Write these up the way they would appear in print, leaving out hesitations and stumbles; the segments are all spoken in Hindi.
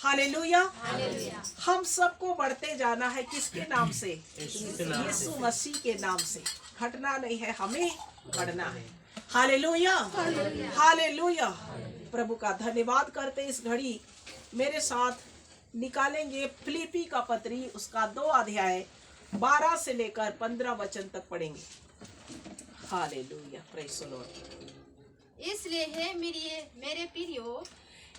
हालेलुया। हम सबको बढ़ते जाना है किसके नाम से? यीशु मसीह के नाम से। घटना नहीं है, हमें बढ़ना है। Hallelujah, hallelujah. प्रभु का धन्यवाद करते इस घड़ी मेरे साथ निकालेंगे फिलिप्पी का पत्री, उसका 2 अध्याय 12 से लेकर 15 वचन तक पढ़ेंगे। Hallelujah, praise the Lord. इसलिए हे मेरे प्रियो,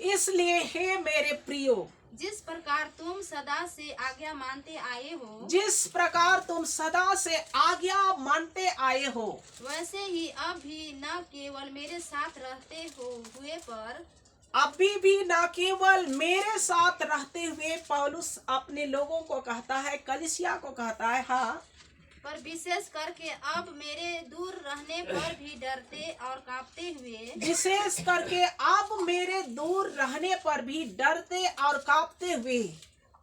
इसलिए हे मेरे प्रियो, जिस प्रकार तुम सदा से आज्ञा मानते आए हो, जिस प्रकार तुम सदा से आज्ञा मानते आए हो, वैसे ही अब भी न केवल मेरे साथ रहते हुए पर अभी भी न केवल मेरे साथ रहते हुए, पौलुस अपने लोगों को कहता है, कलीसिया को कहता है, हाँ, पर विशेष करके अब मेरे दूर रहने पर भी डरते और कांपते हुए, विशेष करके अब मेरे दूर रहने पर भी डरते और कांपते हुए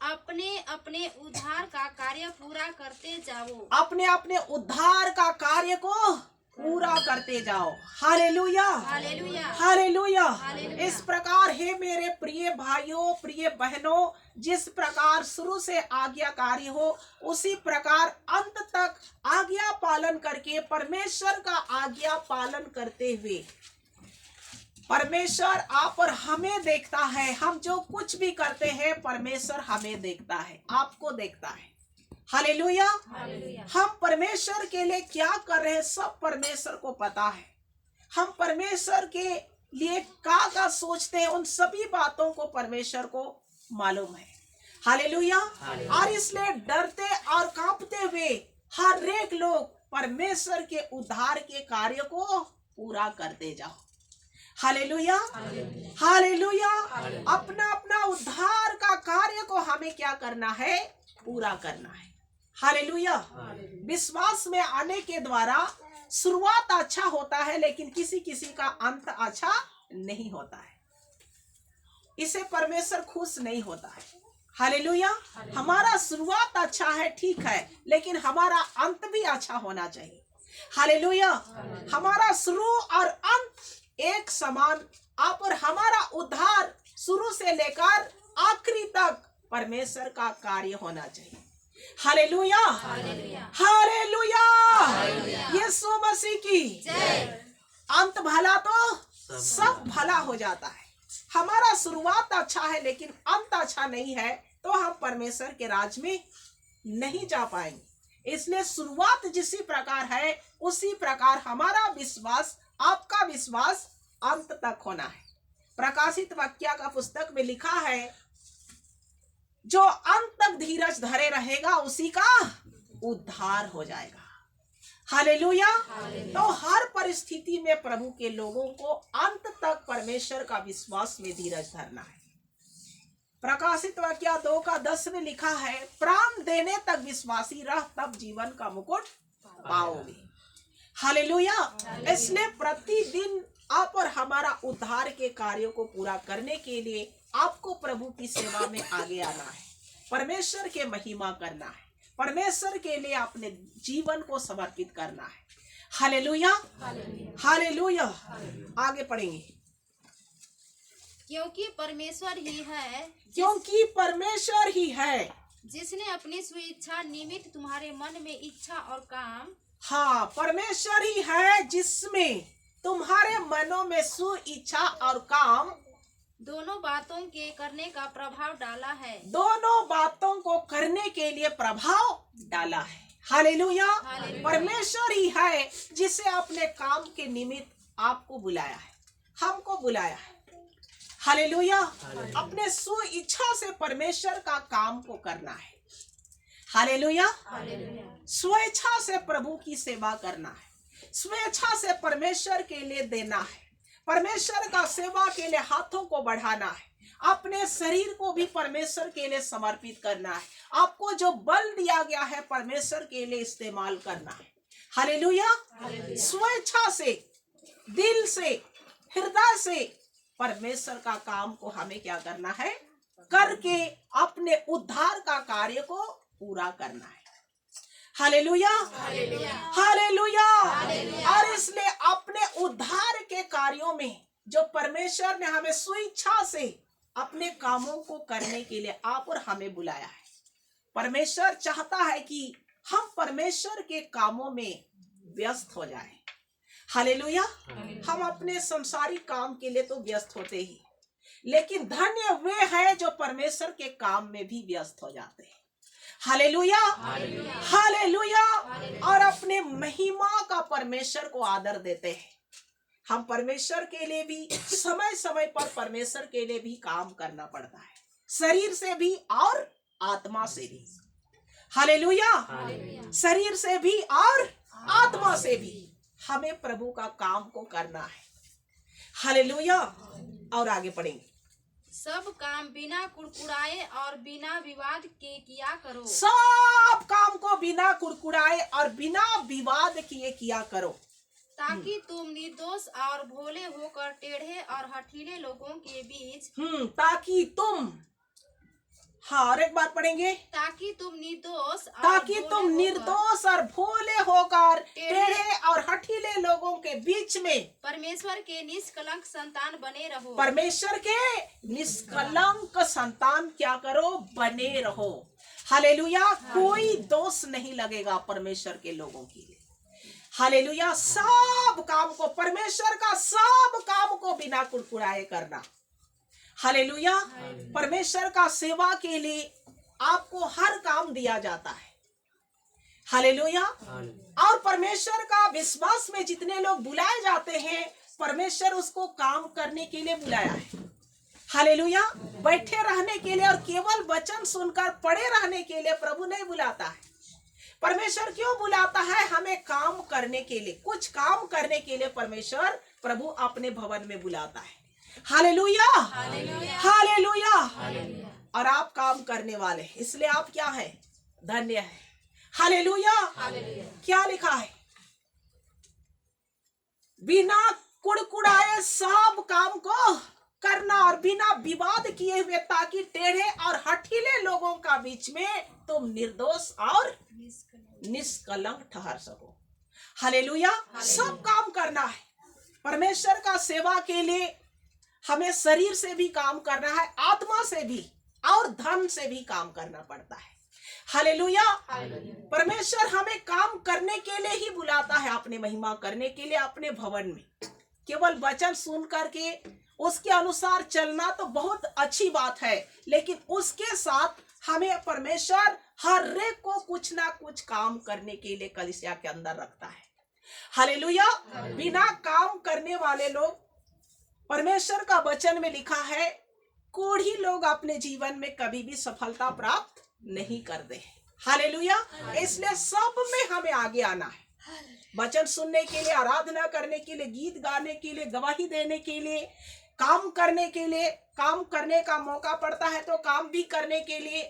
अपने अपने उद्धार का कार्य पूरा करते जाओ। अपने अपने उद्धार का कार्य को पूरा करते जाओ। Hallelujah, hallelujah, hallelujah. हालेलुया। इस प्रकार हे मेरे प्रिय भाइयों, प्रिय बहनों, जिस प्रकार शुरू से आज्ञाकारी हो, उसी प्रकार अंत तक आज्ञा पालन करके परमेश्वर का आज्ञा पालन करते हुए, परमेश्वर आप और हमें देखता है। हम जो कुछ भी करते हैं परमेश्वर हमें देखता है, आपको देखता है। हालेलुया। हम परमेश्वर के लिए क्या कर रहे हैं सब परमेश्वर को पता है। हम परमेश्वर के लिए क्या सोचते हैं उन सभी बातों को परमेश्वर को मालूम है। हालेलुया। और इसलिए डरते और कांपते हुए हर एक लोग परमेश्वर के उद्धार के कार्य को पूरा करते जाओ। Hallelujah, hallelujah. अपना अपना उद्धार का कार्य को हमें क्या करना है? पूरा करना है। हालेलुया। विश्वास में आने के द्वारा शुरुआत अच्छा होता है, लेकिन किसी किसी का अंत अच्छा नहीं होता है। इसे परमेश्वर खुश नहीं होता है। हालेलुया। हमारा शुरुआत अच्छा है, ठीक है, लेकिन हमारा अंत भी अच्छा होना चाहिए। हालेलुया। हमारा शुरू और अंत एक समान, आप और हमारा उद्धार शुरू से लेकर आखिरी तक परमेश्वर का कार्य होना चाहिए। Hallelujah, hallelujah. यीशु मसीह की अंत भला तो सब भला हो जाता है। हमारा शुरुआत अच्छा है लेकिन अंत अच्छा नहीं है तो हम परमेश्वर के राज में नहीं जा पाएंगे। इसलिए शुरुआत जिसी प्रकार है उसी प्रकार हमारा विश्वास, आपका विश्वास अंत तक होना है। प्रकाशित वाक्य का पुस्तक में लिखा है, जो अंत तक धीरज धरे रहेगा उसी का उद्धार हो जाएगा। हालेलुया। तो हर परिस्थिति में प्रभु के लोगों को अंत तक परमेश्वर का विश्वास में धीरज धरना है। प्रकाशित वाक्य 2:10 में लिखा है, प्राण देने तक विश्वासी रह, तब जीवन का मुकुट पाओगे। हालेलुया। इसलिए प्रतिदिन आप और हमारा उद्धार के कार्यों को पूरा करने के लिए आपको प्रभु की सेवा में आगे आना है, परमेश्वर के महिमा करना है, परमेश्वर के लिए अपने जीवन को समर्पित करना है। Hallelujah, hallelujah. आगे पढ़ेंगे। क्योंकि परमेश्वर ही है, क्योंकि परमेश्वर ही है जिसने अपनी स्वेच्छा निमित्त तुम्हारे मन में इच्छा और काम, हाँ, परमेश्वर ही है जिसमें तुम्हारे मनों में सु इच्छा और काम, दोनों बातों के करने का प्रभाव डाला है। दोनों बातों को करने के लिए प्रभाव डाला है। हालेलुया। परमेश्वर ही है जिसे अपने काम के निमित्त आपको बुलाया है, हमको बुलाया है। हालेलुया। अपने सु इच्छा से परमेश्वर का काम को करना है। हालेलुया। स्वेच्छा से प्रभु की सेवा करना है, स्वेच्छा से परमेश्वर के लिए देना है, परमेश्वर का सेवा के लिए हाथों को बढ़ाना है, अपने शरीर को भी परमेश्वर के लिए समर्पित करना है। आपको जो बल दिया गया है परमेश्वर के लिए इस्तेमाल करना है। हालेलुया। स्वेच्छा से, दिल से, हृदय से परमेश्वर का काम को हमें क्या करना है? करके अपने उद्धार का कार्य को पूरा करना है। Hallelujah, hallelujah. और इसलिए अपने उद्धार के कार्यों में जो परमेश्वर ने हमें स्वेच्छा से अपने कामों को करने के लिए आप और हमें बुलाया है। परमेश्वर चाहता है कि हम परमेश्वर के कामों में व्यस्त हो जाएं। हालेलुया। हम अपने संसारिक काम के लिए तो व्यस्त होते ही, लेकिन धन्य वे हैं जो परमेश्वर के काम में भी व्यस्त हो जाते हैं। Hallelujah, hallelujah. और अपने महिमा का परमेश्वर को आदर देते हैं। हम परमेश्वर के लिए भी समय समय पर परमेश्वर के लिए भी काम करना पड़ता है, शरीर से भी और आत्मा से भी। हालेलुया, शरीर से भी और आत्मा से भी हमें प्रभु का काम को करना है। हालेलुया। और आगे पढ़ेंगे। सब काम बिना कुड़कुड़ाए और बिना विवाद के किया करो। सब काम को बिना कुड़कुड़ाए और बिना विवाद किए किया करो, ताकि तुम निर्दोष और भोले होकर टेढ़े और हठीले लोगों के बीच ताकि तुम, हाँ, और एक बात पढ़ेंगे, ताकि तुम निर्दोष और भोले होकर टेढ़े और हठीले लोगों के बीच में परमेश्वर के निष्कलंक संतान बने रहो। परमेश्वर के निष्कलंक संतान क्या करो, बने रहो। हालेलुया। कोई दोष नहीं लगेगा परमेश्वर के लोगों के लिए। हालेलुया। सब काम को, परमेश्वर का सब काम को बिना कुड़कुड़ाए करना। हालेलुया। परमेश्वर का सेवा के लिए आपको हर काम दिया जाता है। हालेलुया। और परमेश्वर का विश्वास में जितने लोग बुलाए जाते हैं, परमेश्वर उसको काम करने के लिए बुलाया है। हालेलुया। बैठे रहने के लिए और केवल वचन सुनकर पड़े रहने के लिए प्रभु नहीं बुलाता है। परमेश्वर क्यों बुलाता है? हमें काम करने के लिए, कुछ काम करने के लिए परमेश्वर प्रभु अपने भवन में बुलाता है। Hallelujah, hallelujah. और आप काम करने वाले, इसलिए आप क्या है? धन्य है। हालेलुया। क्या लिखा है? बिना कुड़कुड़ाए सब काम को करना और बिना विवाद किए हुए, ताकि टेढ़े और हठीले लोगों का बीच में तुम निर्दोष और निष्कलंक ठहर सको। हालेलुया। सब काम करना है परमेश्वर का सेवा के लिए। हमें शरीर से भी काम करना है, आत्मा से भी और धन से भी काम करना पड़ता है। हालेलुया। परमेश्वर हमें काम करने के लिए ही बुलाता है, अपने महिमा करने के लिए अपने भवन में। केवल वचन सुन करके उसके अनुसार चलना तो बहुत अच्छी बात है, लेकिन उसके साथ हमें परमेश्वर हर एक को कुछ ना कुछ काम करने के लिए कलीसिया के अंदर रखता है। हालेलुया। बिना काम करने वाले लोग, परमेश्वर का वचन में लिखा है, कोढ़ी लोग अपने जीवन में कभी भी सफलता प्राप्त नहीं करते। हालेलुया। इसलिए सब में हमें आगे आना है, वचन सुनने के लिए, आराधना करने के लिए, गीत गाने के लिए, गवाही देने के लिए, काम करने के लिए। काम करने का मौका पड़ता है तो काम भी करने के लिए,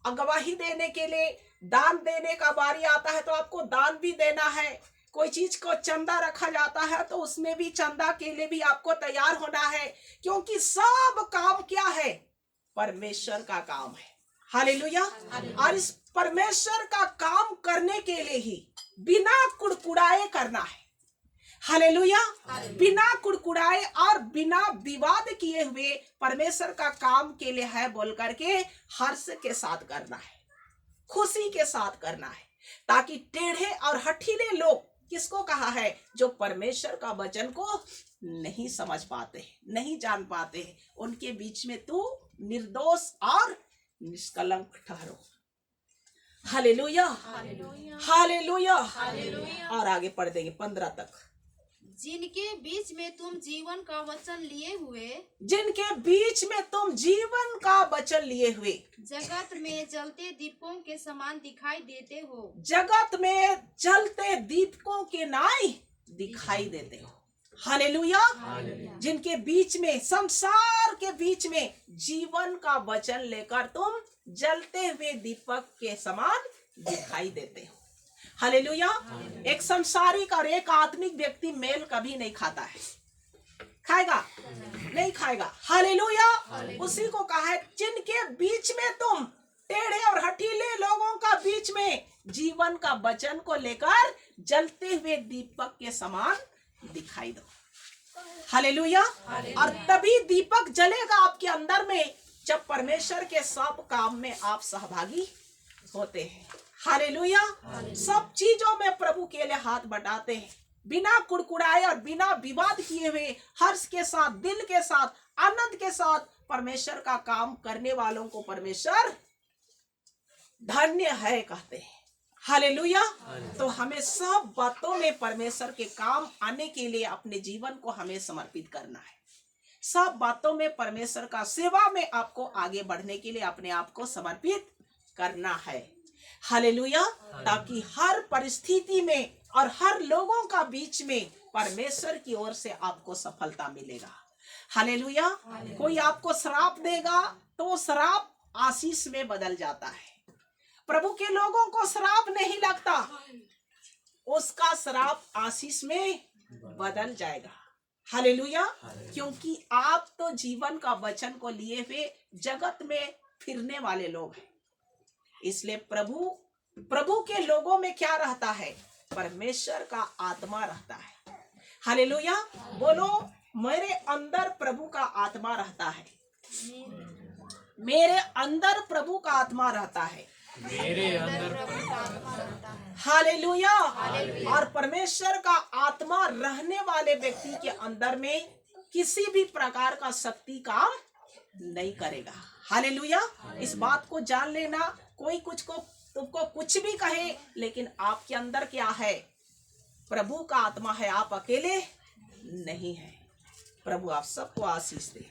गवाही देने के लिए, दान देने का बारी आता है तो आपको दान भी देना है। कोई चीज को चंदा रखा जाता है तो उसमें भी चंदा के लिए भी आपको तैयार होना है, क्योंकि सब काम क्या है? परमेश्वर का काम है। हालेलुया। और इस परमेश्वर का काम करने के लिए ही बिना कुड़कुड़ाए करना है। हालेलुया। बिना कुड़कुड़ाए और बिना विवाद किए हुए परमेश्वर का काम के लिए है बोल करके हर्ष के साथ करना है, खुशी के साथ करना है, ताकि टेढ़े और हठीले लोग, किसको कहा है? जो परमेश्वर का वचन को नहीं समझ पाते, नहीं जान पाते, उनके बीच में तू निर्दोष और निष्कलंक ठहरो। Hallelujah, hallelujah. और आगे पढ़ देंगे 15 तक। जिनके बीच में तुम जीवन का वचन लिए हुए, जिनके बीच में तुम जीवन का वचन लिए हुए जगत में जलते दीपकों के समान दिखाई देते हो। जगत में जलते दीपकों के नाई दिखाई देते हो। हालेलुया। जिनके बीच में, संसार के बीच में जीवन का वचन लेकर तुम जलते हुए दीपक के समान दिखाई देते हो। हालेलुया। एक संसारिक और एक आत्मिक व्यक्ति मेल कभी नहीं खाता है, खाएगा नहीं खाएगा। हालेलुया। उसी को कहा है, जिनके बीच में तुम टेढ़े और हठीले लोगों का बीच में जीवन का वचन को लेकर जलते हुए दीपक के समान दिखाई दो। हालेलुया। और तभी दीपक जलेगा आपके अंदर में, जब परमेश्वर के सब काम में आप सहभागी होते हैं। हालेलुया। सब चीजों में प्रभु के लिए हाथ बटाते हैं, बिना कुड़कुड़ाए और बिना विवाद किए हुए, हर्ष के साथ, दिल के साथ, आनंद के साथ परमेश्वर का काम करने वालों को परमेश्वर धन्य है कहते हैं। हालेलुया। तो हमें सब बातों में परमेश्वर के काम आने के लिए अपने जीवन को हमें समर्पित करना है। सब बातों में परमेश्वर का सेवा में आपको आगे बढ़ने के लिए अपने आप को समर्पित करना है। हालेलुया। ताकि हर परिस्थिति में और हर लोगों का बीच में परमेश्वर की ओर से आपको सफलता मिलेगा। हालेलुया। कोई आपको श्राप देगा तो वो श्राप आशीष में बदल जाता है। प्रभु के लोगों को श्राप नहीं लगता, उसका श्राप आशीष में बदल जाएगा। हालेलुया। क्योंकि आप तो जीवन का वचन को लिए हुए जगत में फिरने वाले लोग हैं। इसलिए प्रभु के लोगों में क्या रहता है? परमेश्वर का आत्मा रहता है। हालेलुया। बोलो, मेरे अंदर प्रभु का आत्मा रहता है। मेरे अंदर प्रभु का आत्मा रहता है। मेरे अंदर हालेलुया। और परमेश्वर का आत्मा रहने वाले व्यक्ति के अंदर में किसी भी प्रकार का शक्ति काम नहीं करेगा। हालेलुया। इस बात को जान लेना। कोई तुमको कुछ भी कहे, लेकिन आपके अंदर क्या है? प्रभु का आत्मा है, आप अकेले नहीं है। प्रभु आप सबको आशीष दे।